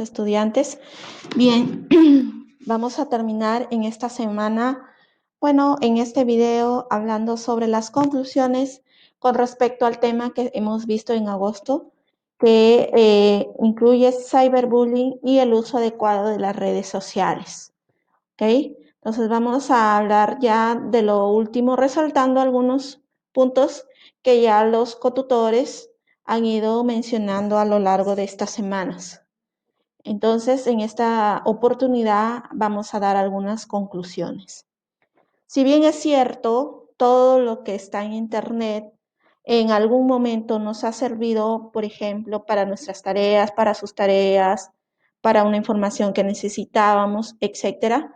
estudiantes. Bien, vamos a terminar en esta semana, en este video hablando sobre las conclusiones con respecto al tema que hemos visto en agosto, que incluye cyberbullying y el uso adecuado de las redes sociales. ¿Ok? Entonces vamos a hablar ya de lo último, resaltando algunos puntos que ya los cotutores han ido mencionando a lo largo de estas semanas. Entonces, en esta oportunidad vamos a dar algunas conclusiones. Si bien es cierto, todo lo que está en Internet en algún momento nos ha servido, por ejemplo, para nuestras tareas, para sus tareas, para una información que necesitábamos, etcétera.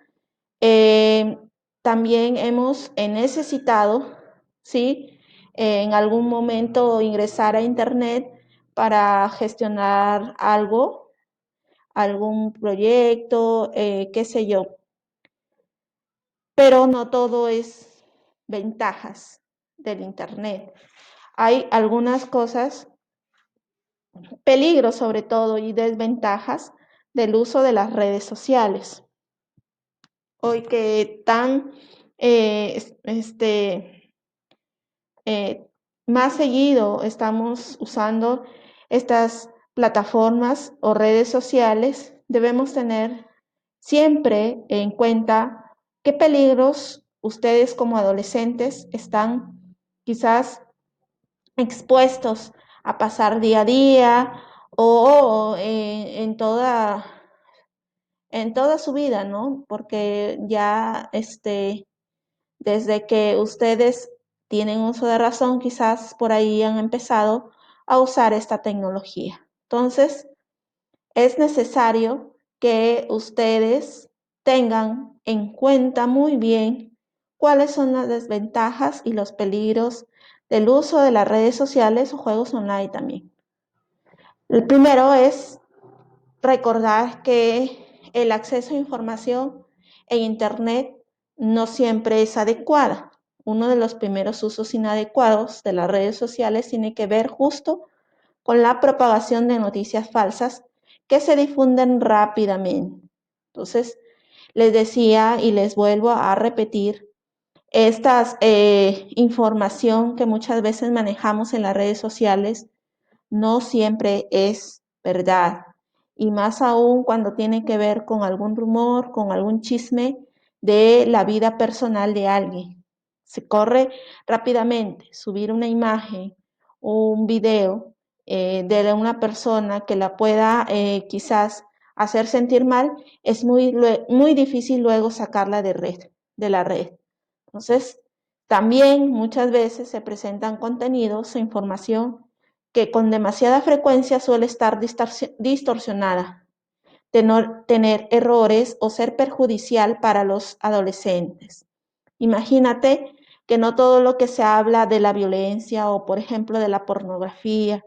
También hemos necesitado, ¿sí? En algún momento ingresar a Internet para gestionar algún proyecto, qué sé yo. Pero no todo es ventajas del Internet. Hay algunas cosas, peligros sobre todo y desventajas del uso de las redes sociales. Hoy que tan más seguido estamos usando estas plataformas o redes sociales, debemos tener siempre en cuenta qué peligros ustedes como adolescentes están quizás expuestos a pasar día a día o en toda su vida, ¿no? Porque ya desde que ustedes tienen uso de razón, quizás por ahí han empezado a usar esta tecnología. Entonces, es necesario que ustedes tengan en cuenta muy bien cuáles son las desventajas y los peligros del uso de las redes sociales o juegos online también. El primero es recordar que el acceso a información en Internet no siempre es adecuada. Uno de los primeros usos inadecuados de las redes sociales tiene que ver justo con la propagación de noticias falsas que se difunden rápidamente. Entonces, les decía y les vuelvo a repetir, esta información que muchas veces manejamos en las redes sociales no siempre es verdad. Y más aún cuando tiene que ver con algún rumor, con algún chisme de la vida personal de alguien. Se corre rápidamente subir una imagen o un video de una persona que la pueda quizás hacer sentir mal, es muy difícil luego sacarla de la red. Entonces, también muchas veces se presentan contenidos o información que con demasiada frecuencia suele estar distorsionada, tener errores o ser perjudicial para los adolescentes. Imagínate que no todo lo que se habla de la violencia o, por ejemplo, de la pornografía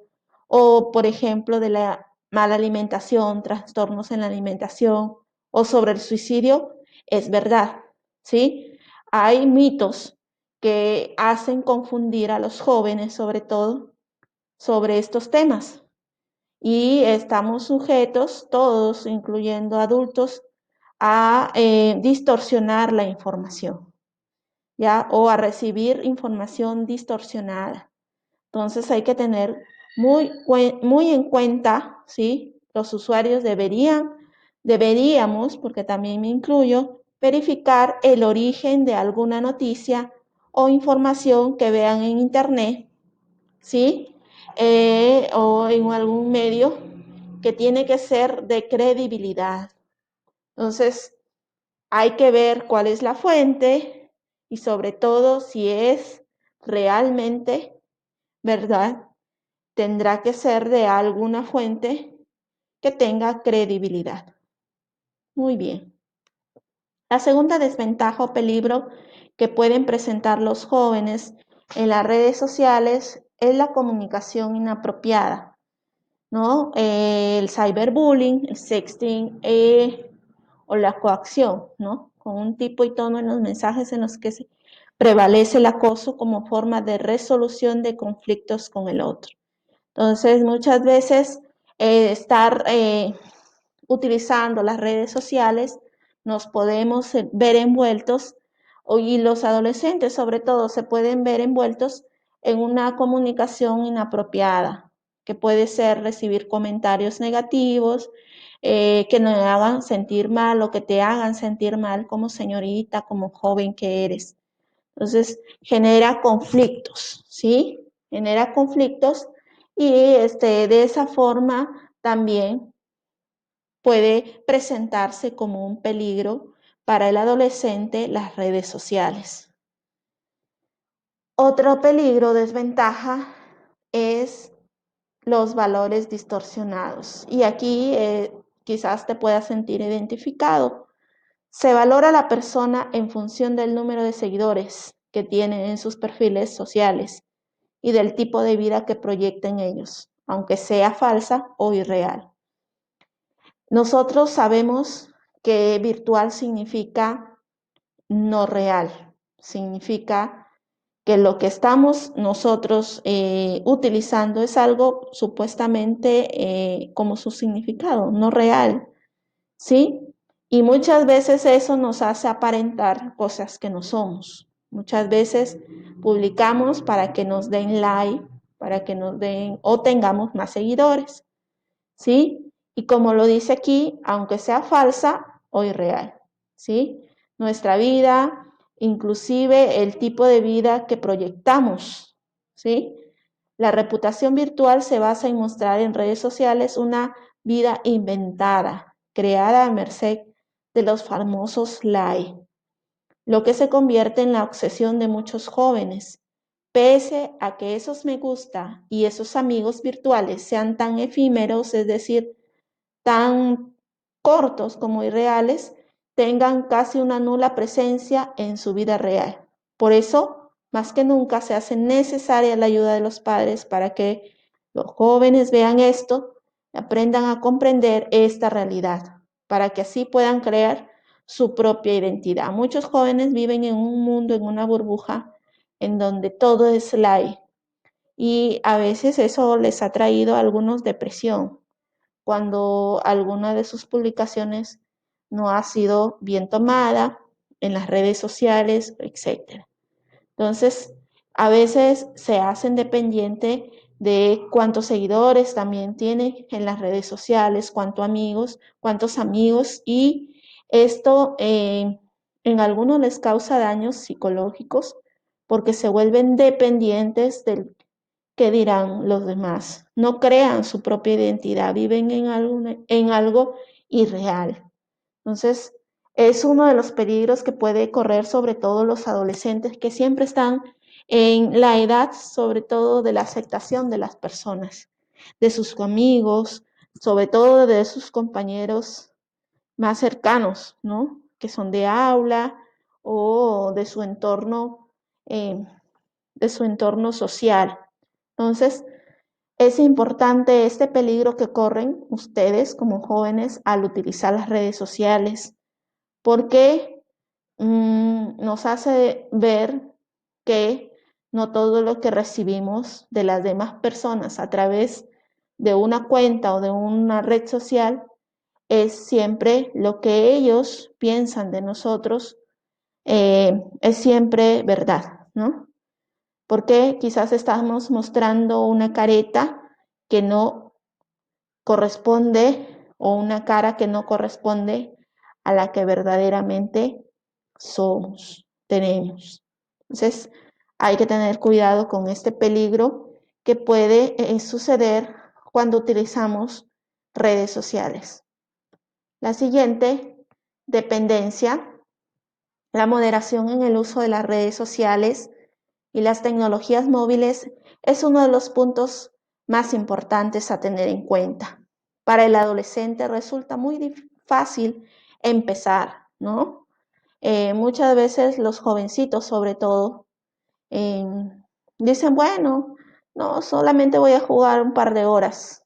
o, por ejemplo, de la mala alimentación, trastornos en la alimentación o sobre el suicidio es verdad, ¿sí? Hay mitos que hacen confundir a los jóvenes, sobre todo, sobre estos temas. Y estamos sujetos, todos, incluyendo adultos, a distorsionar la información, ¿ya? O a recibir información distorsionada. Entonces hay que tener muy en cuenta, ¿sí? Los usuarios deberíamos, porque también me incluyo, verificar el origen de alguna noticia o información que vean en Internet, ¿sí? O en algún medio que tiene que ser de credibilidad. Entonces, hay que ver cuál es la fuente y sobre todo si es realmente verdad, tendrá que ser de alguna fuente que tenga credibilidad. Muy bien. La segunda desventaja o peligro que pueden presentar los jóvenes en las redes sociales es la comunicación inapropiada, ¿no? El cyberbullying, el sexting o la coacción, ¿no? Con un tipo y tono en los mensajes en los que prevalece el acoso como forma de resolución de conflictos con el otro. Entonces, muchas veces estar utilizando las redes sociales, nos podemos ver envueltos, y los adolescentes sobre todo se pueden ver envueltos en una comunicación inapropiada, que puede ser recibir comentarios negativos, que nos hagan sentir mal o que te hagan sentir mal como señorita, como joven que eres. Entonces, genera conflictos, ¿sí? Genera conflictos y de esa forma también puede presentarse como un peligro para el adolescente las redes sociales. Otro peligro, desventaja, es los valores distorsionados. Y aquí quizás te puedas sentir identificado. Se valora a la persona en función del número de seguidores que tiene en sus perfiles sociales y del tipo de vida que proyecta en ellos, aunque sea falsa o irreal. Nosotros sabemos que virtual significa no real, significa que lo que estamos nosotros utilizando es algo supuestamente como su significado, no real, ¿sí? Y muchas veces eso nos hace aparentar cosas que no somos. Muchas veces publicamos para que nos den like, para que nos den o tengamos más seguidores, ¿sí? Y como lo dice aquí, aunque sea falsa o irreal, ¿sí? Nuestra vida, inclusive el tipo de vida que proyectamos, ¿sí? La reputación virtual se basa en mostrar en redes sociales una vida inventada, creada a merced de los famosos likes, lo que se convierte en la obsesión de muchos jóvenes, pese a que esos me gusta y esos amigos virtuales sean tan efímeros, es decir, tan cortos como irreales, tengan casi una nula presencia en su vida real. Por eso, más que nunca, se hace necesaria la ayuda de los padres para que los jóvenes vean esto, aprendan a comprender esta realidad, para que así puedan crear su propia identidad. Muchos jóvenes viven en un mundo, en una burbuja, en donde todo es light, y a veces eso les ha traído a algunos depresión, cuando alguna de sus publicaciones no ha sido bien tomada en las redes sociales, etcétera. Entonces, a veces se hacen dependiente de cuántos seguidores también tiene en las redes sociales, cuántos amigos, y esto en algunos les causa daños psicológicos porque se vuelven dependientes del que dirán los demás. No crean su propia identidad, viven en algo irreal. Entonces, es uno de los peligros que puede correr sobre todo los adolescentes que siempre están en la edad, sobre todo de la aceptación de las personas, de sus amigos, sobre todo de sus compañeros más cercanos, ¿no? Que son de aula o eh, de su entorno social. Entonces, es importante este peligro que corren ustedes como jóvenes al utilizar las redes sociales, porque nos hace ver que no todo lo que recibimos de las demás personas a través de una cuenta o de una red social es siempre lo que ellos piensan de nosotros, es siempre verdad, ¿no? Porque quizás estamos mostrando una careta que no corresponde o una cara que no corresponde a la que verdaderamente somos, tenemos. Entonces, hay que tener cuidado con este peligro que puede suceder cuando utilizamos redes sociales. La siguiente, dependencia, la moderación en el uso de las redes sociales y las tecnologías móviles es uno de los puntos más importantes a tener en cuenta. Para el adolescente resulta muy fácil empezar, ¿no? Muchas veces los jovencitos, sobre todo, eh, dicen, bueno, no, solamente voy a jugar un par de horas.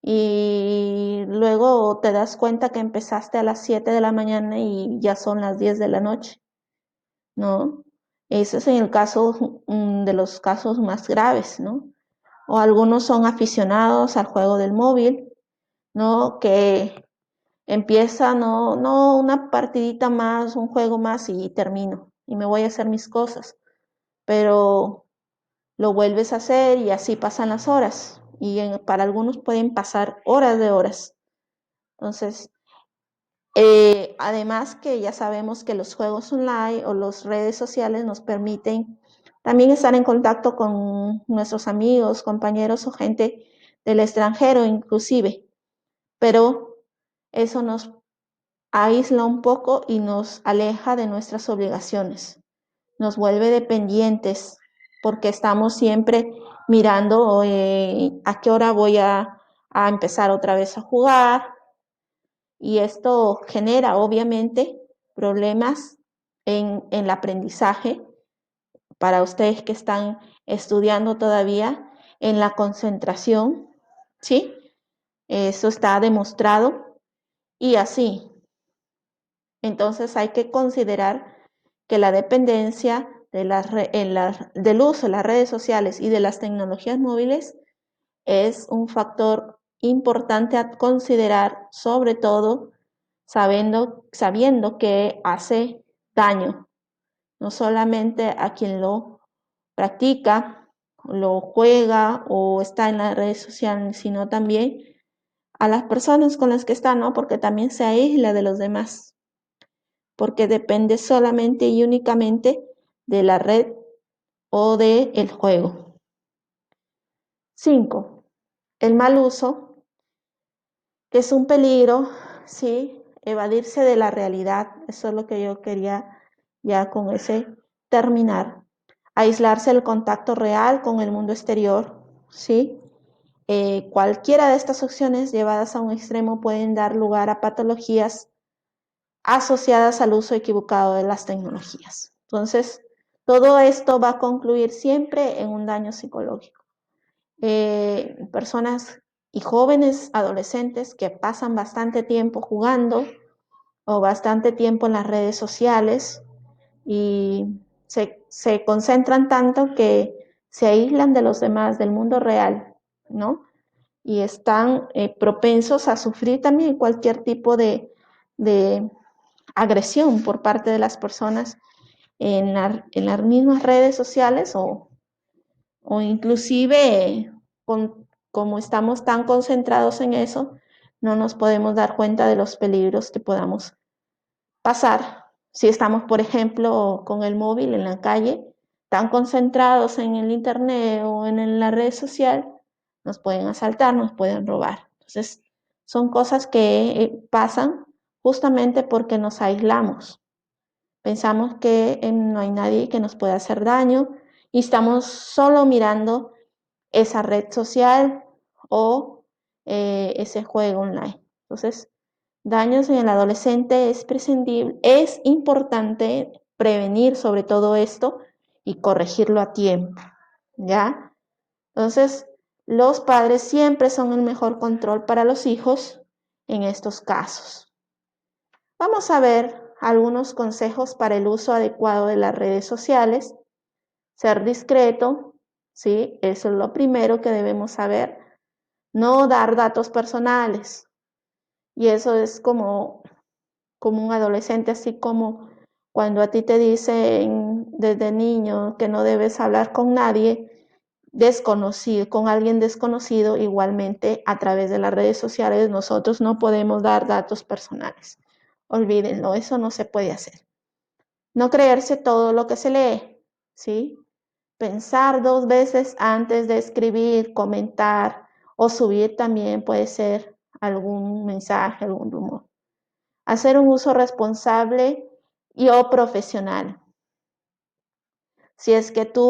Y luego te das cuenta que empezaste a las 7 de la mañana y ya son las 10 de la noche, ¿no? Ese es en el caso de los casos más graves, ¿no? O algunos son aficionados al juego del móvil, ¿no? Que Empieza, no una partidita más, un juego más y termino y me voy a hacer mis cosas, pero lo vuelves a hacer y así pasan las horas y para algunos pueden pasar horas de horas. Entonces, además que ya sabemos que los juegos online o las redes sociales nos permiten también estar en contacto con nuestros amigos, compañeros o gente del extranjero inclusive, pero eso nos aísla un poco y nos aleja de nuestras obligaciones, nos vuelve dependientes porque estamos siempre mirando a qué hora voy a empezar otra vez a jugar, y esto genera obviamente problemas en el aprendizaje para ustedes que están estudiando todavía, en la concentración, ¿sí? Eso está demostrado y así. Entonces hay que considerar que la dependencia del uso de las redes sociales y de las tecnologías móviles es un factor importante a considerar, sobre todo sabiendo que hace daño, no solamente a quien lo practica, lo juega o está en las redes sociales, sino también a las personas con las que está, ¿no? Porque también se aísla de los demás, porque depende solamente y únicamente de la red o del juego. 5. El mal uso, que es un peligro, ¿sí? Evadirse de la realidad, eso es lo que yo quería ya con ese terminar. Aislarse del contacto real con el mundo exterior, ¿sí? Cualquiera de estas opciones llevadas a un extremo pueden dar lugar a patologías asociadas al uso equivocado de las tecnologías. Entonces, todo esto va a concluir siempre en un daño psicológico. Personas y jóvenes adolescentes que pasan bastante tiempo jugando o bastante tiempo en las redes sociales y se concentran tanto que se aíslan de los demás, del mundo real, ¿no? Y están propensos a sufrir también cualquier tipo de agresión por parte de las personas en las mismas redes sociales o inclusive como estamos tan concentrados en eso, no nos podemos dar cuenta de los peligros que podamos pasar. Si estamos, por ejemplo, con el móvil en la calle, tan concentrados en el internet o en la red social, nos pueden asaltar, nos pueden robar. Entonces, son cosas que pasan justamente porque nos aislamos. Pensamos que no hay nadie que nos pueda hacer daño y estamos solo mirando esa red social o ese juego online. Entonces, daños en el adolescente es prescindible, es importante prevenir sobre todo esto y corregirlo a tiempo, ¿ya? Entonces, los padres siempre son el mejor control para los hijos en estos casos. Vamos a ver algunos consejos para el uso adecuado de las redes sociales. Ser discreto, ¿sí? Eso es lo primero que debemos saber. No dar datos personales. Y eso es como un adolescente, así como cuando a ti te dicen desde niño que no debes hablar con nadie desconocido, con alguien desconocido, igualmente a través de las redes sociales nosotros no podemos dar datos personales. Olvídenlo, eso no se puede hacer. No creerse todo lo que se lee, ¿sí? Pensar 2 veces antes de escribir, comentar o subir también puede ser algún mensaje, algún rumor. Hacer un uso responsable y o profesional. Si es que tú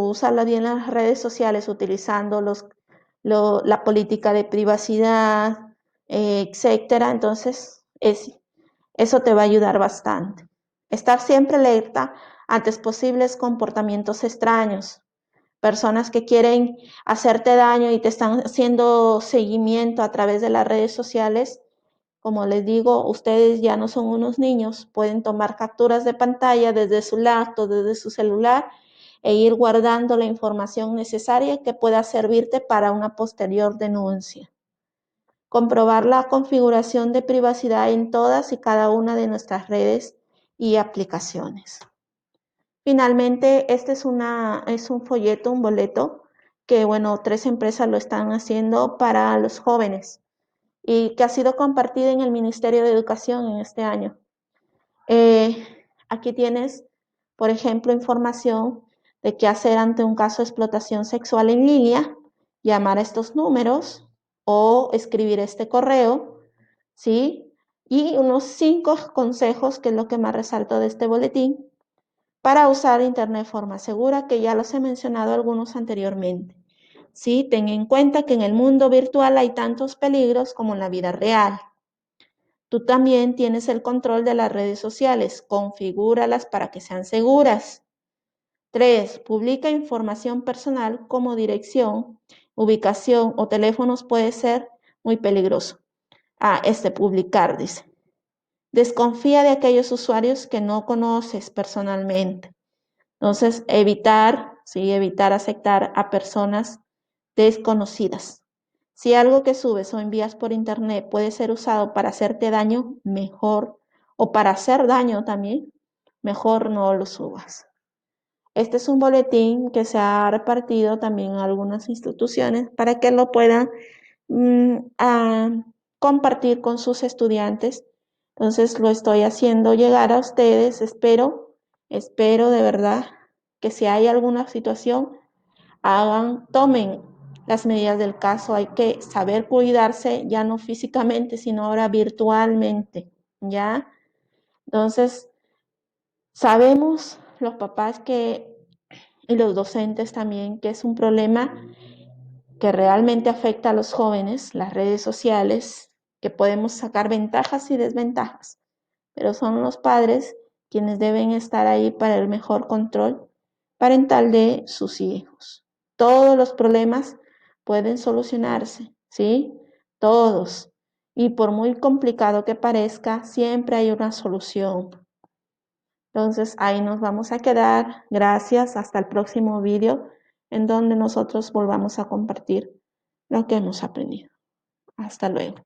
usas bien las redes sociales utilizando la política de privacidad, etcétera, entonces eso te va a ayudar bastante. Estar siempre alerta ante posibles comportamientos extraños, personas que quieren hacerte daño y te están haciendo seguimiento a través de las redes sociales. Como les digo, ustedes ya no son unos niños, pueden tomar capturas de pantalla desde su laptop, desde su celular e ir guardando la información necesaria que pueda servirte para una posterior denuncia. comprobar la configuración de privacidad en todas y cada una de nuestras redes y aplicaciones. Finalmente, este es un folleto, un boleto, que bueno, 3 empresas lo están haciendo para los jóvenes y que ha sido compartido en el Ministerio de Educación en este año. Aquí tienes, por ejemplo, información de qué hacer ante un caso de explotación sexual en línea, llamar a estos números o escribir este correo, ¿sí? Y unos 5 consejos, que es lo que más resalto de este boletín, para usar Internet de forma segura, que ya los he mencionado algunos anteriormente. ¿Sí? Ten en cuenta que en el mundo virtual hay tantos peligros como en la vida real. Tú también tienes el control de las redes sociales, configúralas para que sean seguras. 3. Publica información personal como dirección, ubicación o teléfonos puede ser muy peligroso. Publicar, dice. Desconfía de aquellos usuarios que no conoces personalmente. Entonces, evitar aceptar a personas desconocidas. Si algo que subes o envías por internet puede ser usado para hacerte daño, mejor, o para hacer daño también, mejor no lo subas. Este es un boletín que se ha repartido también a algunas instituciones para que lo puedan compartir con sus estudiantes. Entonces lo estoy haciendo llegar a ustedes. Espero de verdad que si hay alguna situación, tomen las medidas del caso. Hay que saber cuidarse, ya no físicamente, sino ahora virtualmente, ¿ya? Entonces, sabemos los papás y los docentes también que es un problema que realmente afecta a los jóvenes, las redes sociales, que podemos sacar ventajas y desventajas, pero son los padres quienes deben estar ahí para el mejor control parental de sus hijos. Todos los problemas pueden solucionarse, ¿sí? Todos. Y por muy complicado que parezca, siempre hay una solución. Entonces ahí nos vamos a quedar. Gracias. Hasta el próximo video en donde nosotros volvamos a compartir lo que hemos aprendido. Hasta luego.